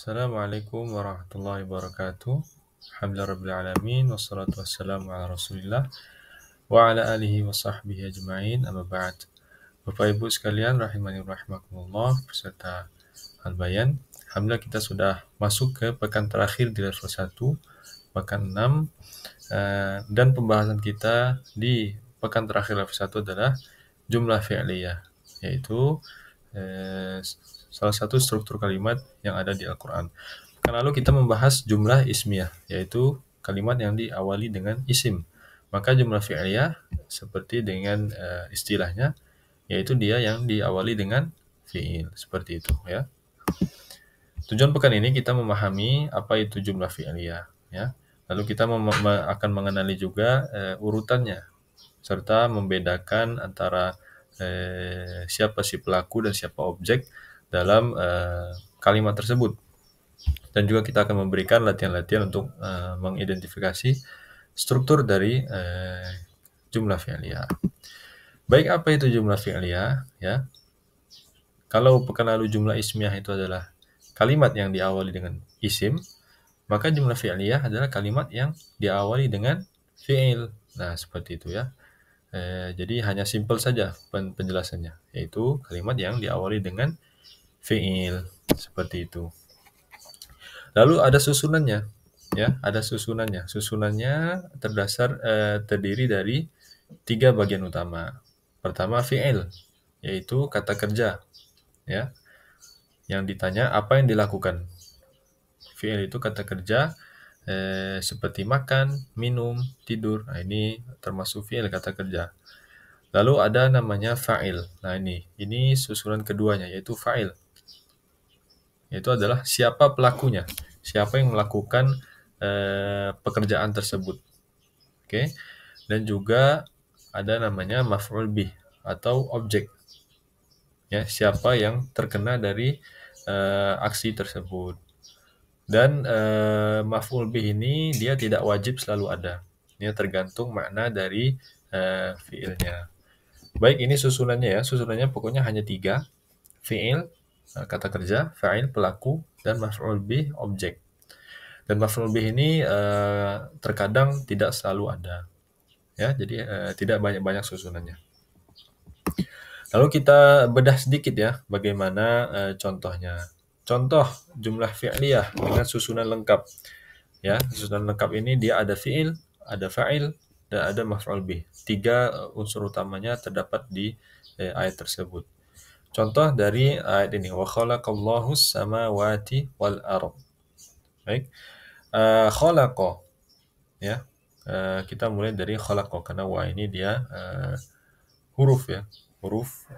Assalamualaikum warahmatullahi wabarakatuh. Alhamdulillahirrahmanirrahim. Wassalatu wassalamu ala rasulillah wa ala alihi wa sahbihi ajma'in. Amma ba'd. Bapak Ibu sekalian, rahimani rahimakumullah, beserta Al-Bayan. Alhamdulillah kita sudah masuk ke pekan terakhir di level 1, pekan 6. Dan pembahasan kita di pekan terakhir level 1 adalah jumlah fi'liyah, yaitu salah satu struktur kalimat yang ada di Al-Quran. Pekan lalu kita membahas jumlah ismiyah, yaitu kalimat yang diawali dengan isim. Maka jumlah fi'liyah seperti dengan istilahnya, yaitu dia yang diawali dengan fi'il, seperti itu ya. Tujuan pekan ini kita memahami apa itu jumlah fi'liyah ya. Lalu kita akan mengenali juga urutannya serta membedakan antara siapa si pelaku dan siapa objek dalam kalimat tersebut. Dan juga kita akan memberikan latihan-latihan untuk mengidentifikasi struktur dari jumlah fi'liyah. Baik, apa itu jumlah fi'liyah ya? Kalau pekan lalu jumlah ismiyah itu adalah kalimat yang diawali dengan isim, maka jumlah fi'liyah adalah kalimat yang diawali dengan fi'il. Nah, seperti itu ya. Jadi hanya simpel saja penjelasannya, yaitu kalimat yang diawali dengan fi'il, seperti itu. Lalu ada susunannya, ya, ada susunannya. Susunannya terdiri dari 3 bagian utama. Pertama fi'il, yaitu kata kerja, ya. Yang ditanya apa yang dilakukan. Fi'il itu kata kerja seperti makan, minum, tidur. Nah, ini termasuk fi'il kata kerja. Lalu ada namanya fa'il. Nah, ini susunan keduanya, yaitu fa'il. Yaitu adalah siapa pelakunya, siapa yang melakukan pekerjaan tersebut. Oke. Dan juga ada namanya maf'ul bih atau objek. Ya, siapa yang terkena dari aksi tersebut. Dan maf'ul bih ini dia tidak wajib selalu ada. Ini tergantung makna dari fi'ilnya. Baik, ini susunannya ya. Susunannya pokoknya hanya 3. Fi'il, kata kerja, fa'il, pelaku, dan maf'ul bih, objek. Dan maf'ul bih ini terkadang tidak selalu ada. Ya, jadi tidak banyak-banyak susunannya. Lalu kita bedah sedikit ya, bagaimana contohnya. Contoh jumlah fi'liyah dengan susunan lengkap. Ya, susunan lengkap ini dia ada fi'il, ada fa'il, dan ada maf'ul bih. 3 unsur utamanya terdapat di ayat tersebut. Contoh dari ayat ini, wa khalaqallahu samawati wal ardh. Baik. Khalaqa ya. Kita mulai dari khalaqa karena wa ini dia huruf ya. Huruf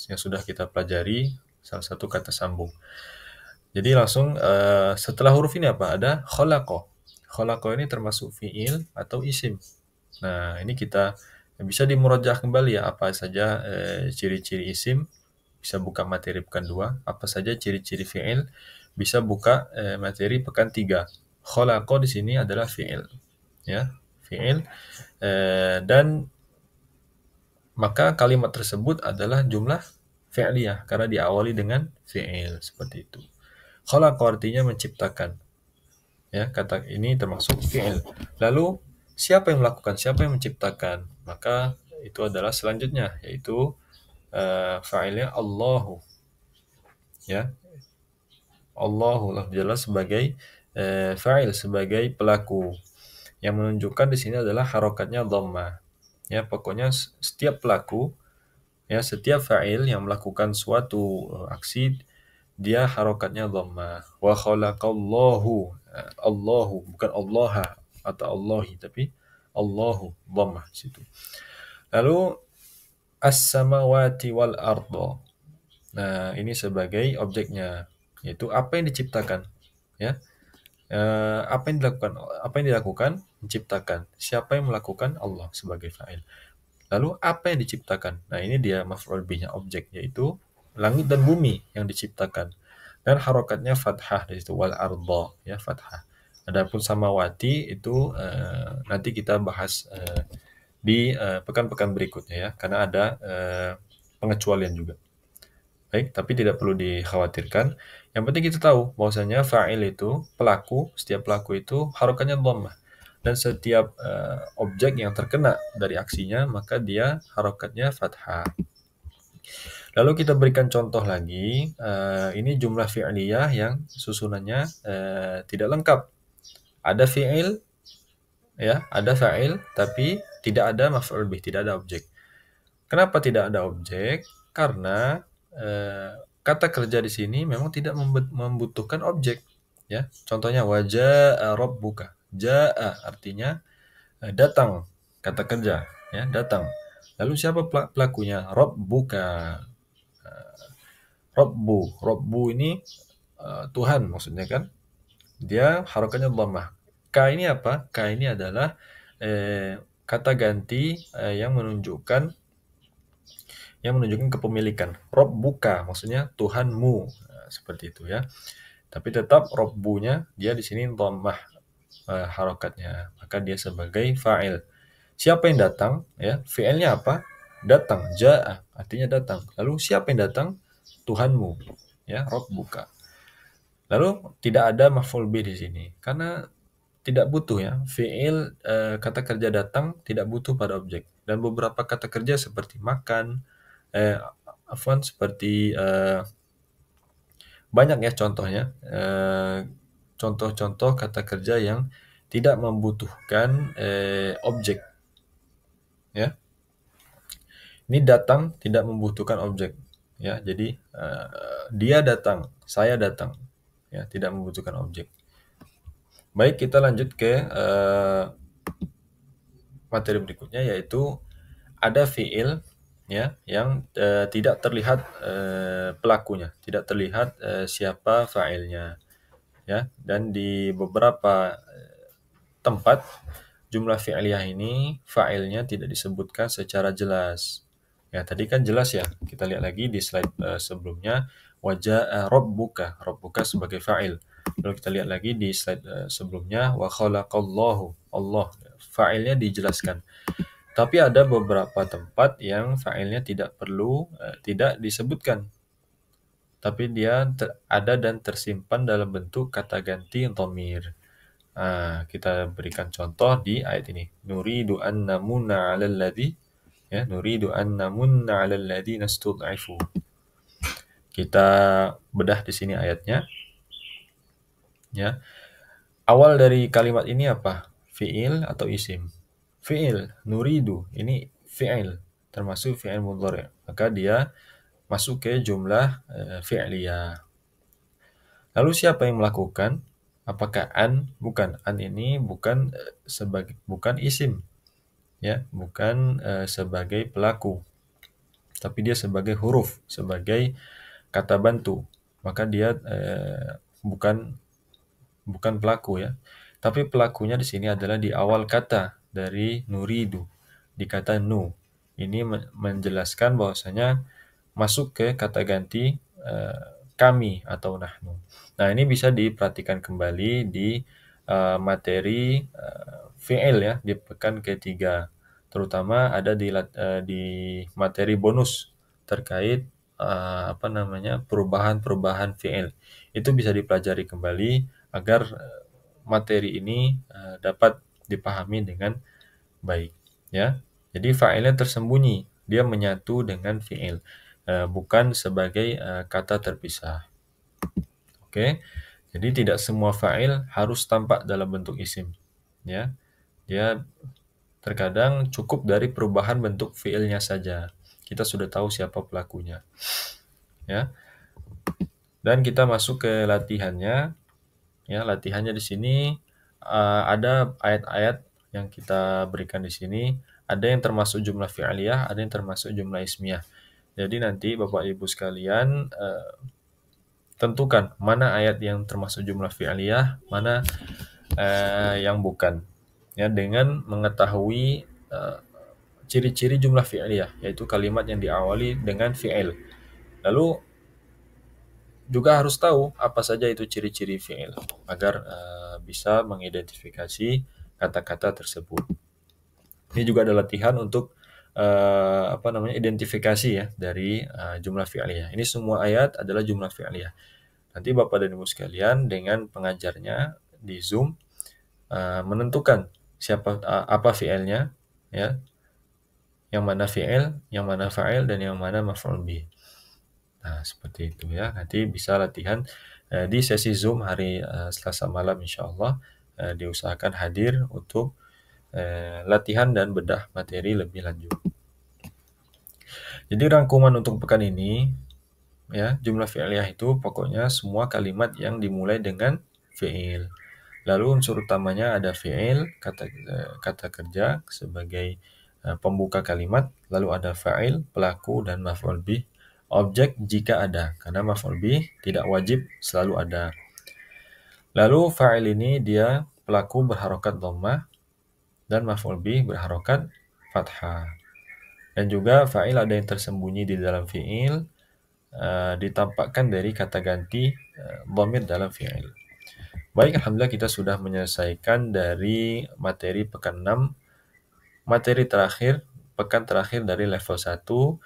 yang sudah kita pelajari, salah satu kata sambung. Jadi langsung setelah huruf ini apa? Ada khalaqa. Khalaqa ini termasuk fi'il atau isim. Nah, ini kita bisa dimurajah kembali ya, apa saja ciri-ciri isim, bisa buka materi pekan 2, apa saja ciri-ciri fi'il, bisa buka materi pekan 3. Khalaqa di sini adalah fi'il. Ya, fi'il. Dan maka kalimat tersebut adalah jumlah fi'liyah karena diawali dengan fi'il, seperti itu. Khalaqa artinya menciptakan. Ya, kata ini termasuk fi'il. Lalu siapa yang melakukan? Siapa yang menciptakan? Maka itu adalah selanjutnya, yaitu fa'ilnya Allahu. Ya. Allahu jelas sebagai fa'il, sebagai pelaku. Yang menunjukkan di sini adalah harokatnya dhammah. Ya, pokoknya setiap pelaku, ya, setiap fa'il yang melakukan suatu aksi, dia harokatnya dhammah. Wa khalaqallahu. Allahu, bukan Allah atau Allahi, tapi Allahu, dhammah di situ. Lalu as-samawati wal arda. Nah, ini sebagai objeknya, yaitu apa yang diciptakan, ya. Apa yang dilakukan? Menciptakan. Siapa yang melakukan? Allah sebagai fa'il. Lalu apa yang diciptakan? Nah, ini dia maf'ul bihnya, objek, yaitu langit dan bumi yang diciptakan. Dan harokatnya fathah di situ, wal arda, ya, fathah. Adapun samawati itu nanti kita bahas di pekan-pekan berikutnya ya, karena ada pengecualian juga. Baik, tapi tidak perlu dikhawatirkan. Yang penting kita tahu bahwasanya fa'il itu pelaku, setiap pelaku itu harokatnya dhammah. Dan setiap objek yang terkena dari aksinya maka dia harokatnya fathah. Lalu kita berikan contoh lagi, ini jumlah fi'liyah yang susunannya tidak lengkap. Ada fi'il, ya, ada fa'il, tapi tidak ada maf'ul bih, tidak ada objek. Kenapa tidak ada objek? Karena kata kerja di sini memang tidak membutuhkan objek. Ya, contohnya wajaa rabbuka. Jaa artinya datang, kata kerja, ya, datang. Lalu siapa pelakunya? Rabbuka. Rabbu ini Tuhan maksudnya kan. Dia harokatnya dhammah. Ka ini apa? Ka ini adalah kata ganti yang menunjukkan kepemilikan. Rabbuka maksudnya Tuhanmu. Nah, seperti itu ya. Tapi tetap Rabbunya dia di sini dhammah harokatnya. Maka dia sebagai fa'il. Siapa yang datang? Ya, fi'ilnya apa? Datang. Ja'a artinya datang. Lalu siapa yang datang? Tuhanmu. Ya, Rabbuka. Lalu tidak ada maf'ul bih di sini karena tidak butuh ya. Fi'il kata kerja datang tidak butuh pada objek. Dan beberapa kata kerja seperti makan, seperti banyak ya contohnya. Contoh-contoh kata kerja yang tidak membutuhkan objek. Ya, ini datang tidak membutuhkan objek. Ya, jadi dia datang, saya datang. Ya, tidak membutuhkan objek. Baik, kita lanjut ke materi berikutnya yaitu ada fiil ya yang tidak terlihat pelakunya, tidak terlihat siapa fa'ilnya ya. Dan di beberapa tempat jumlah fi'liyah ini fa'ilnya tidak disebutkan secara jelas. Ya, tadi kan jelas ya. Kita lihat lagi di slide sebelumnya wajaa rabbuka, rabbuka sebagai fa'il. Lalu kita lihat lagi di slide sebelumnya wa khalaqallahu, Allah fa'ilnya dijelaskan. Tapi ada beberapa tempat yang fa'ilnya tidak disebutkan. Tapi dia ada dan tersimpan dalam bentuk kata ganti dhamir. Nah, kita berikan contoh di ayat ini. Nuridu an namunna 'alal ladzi ya, nuridu an namunna 'alal ladzina istud'ifu. Kita bedah di sini ayatnya. Ya. Awal dari kalimat ini apa? Fi'il atau isim? Fi'il, nuridu, ini fi'il, termasuk fi'il mudhari'. Maka dia masuk ke jumlah fi'liyah. Lalu siapa yang melakukan? Apakah an? Bukan. An ini bukan bukan isim, ya, bukan sebagai pelaku. Tapi dia sebagai huruf, sebagai kata bantu. Maka dia bukan pelaku ya. Tapi pelakunya di sini adalah di awal kata dari nuridu, di kata nu. Ini menjelaskan bahwasanya masuk ke kata ganti kami atau nahnu. Nah, ini bisa diperhatikan kembali di materi fi'il ya di pekan ketiga. Terutama ada di materi bonus terkait perubahan-perubahan fi'il. Itu bisa dipelajari kembali agar materi ini dapat dipahami dengan baik ya. Jadi fa'ilnya tersembunyi, dia menyatu dengan fi'il, bukan sebagai kata terpisah. Oke. Jadi tidak semua fa'il harus tampak dalam bentuk isim ya. Dia terkadang cukup dari perubahan bentuk fi'ilnya saja. Kita sudah tahu siapa pelakunya. Ya. Dan kita masuk ke latihannya. Ya, latihannya di sini ada ayat-ayat yang kita berikan di sini. Ada yang termasuk jumlah fi'liyah, ada yang termasuk jumlah ismiyah. Jadi nanti Bapak Ibu sekalian tentukan mana ayat yang termasuk jumlah fi'liyah, mana yang bukan. Ya, dengan mengetahui ciri-ciri jumlah fi'liyah, yaitu kalimat yang diawali dengan fi'il. Lalu juga harus tahu apa saja itu ciri-ciri fi'il agar bisa mengidentifikasi kata-kata tersebut. Ini juga ada latihan untuk identifikasi ya dari jumlah fi'liyah. Ini semua ayat adalah jumlah fi'liyah. Nanti Bapak dan Ibu sekalian dengan pengajarnya di Zoom menentukan apa fi'ilnya, ya, yang mana fi'il, yang mana fa'il, dan yang mana maf'ul bih. Nah, seperti itu ya. Nanti bisa latihan di sesi Zoom hari Selasa malam insya Allah. Diusahakan hadir untuk latihan dan bedah materi lebih lanjut. Jadi rangkuman untuk pekan ini, ya, jumlah fi'liyah itu pokoknya semua kalimat yang dimulai dengan fi'il. Lalu unsur utamanya ada fi'il, kata kerja sebagai pembuka kalimat, lalu ada fa'il, pelaku, dan maf'ul bih, objek jika ada, karena maf'ul bih tidak wajib selalu ada. Lalu fa'il ini dia pelaku berharokat dhammah dan maf'ul bih berharokat fathah. Dan juga fa'il ada yang tersembunyi di dalam fi'il, ditampakkan dari kata ganti dhamir dalam fi'il. Baik, alhamdulillah kita sudah menyelesaikan dari materi pekan 6, materi terakhir, pekan terakhir dari level 1.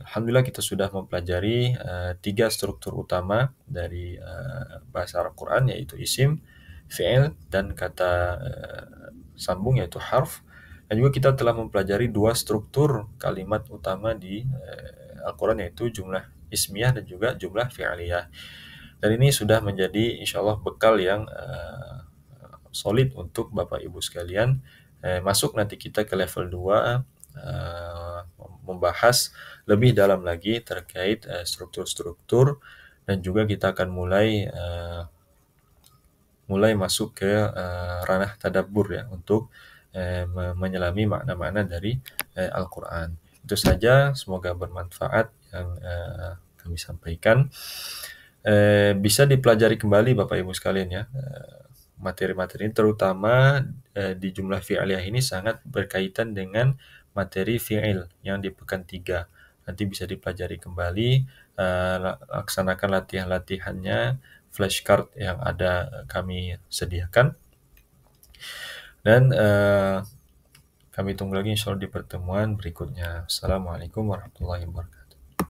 Alhamdulillah kita sudah mempelajari 3 struktur utama dari bahasa Al-Quran, yaitu isim, fi'il, dan kata sambung yaitu harf. Dan juga kita telah mempelajari 2 struktur kalimat utama di Al-Quran, yaitu jumlah ismiyah dan juga jumlah fi'liyah. Dan ini sudah menjadi insya Allah bekal yang solid untuk Bapak Ibu sekalian. Masuk nanti kita ke level 2, membahas lebih dalam lagi terkait struktur-struktur, dan juga kita akan mulai masuk ke ranah tadabbur ya, untuk menyelami makna-makna dari Al-Quran. Itu saja, semoga bermanfaat yang kami sampaikan. Bisa dipelajari kembali Bapak Ibu sekalian ya, materi-materi ini, terutama di jumlah fi'liyah ini sangat berkaitan dengan materi fi'il yang di pekan 3. Nanti bisa dipelajari kembali, laksanakan latihan-latihannya, flashcard yang ada kami sediakan. Dan kami tunggu lagi insya Allah di pertemuan berikutnya. Assalamualaikum warahmatullahi wabarakatuh.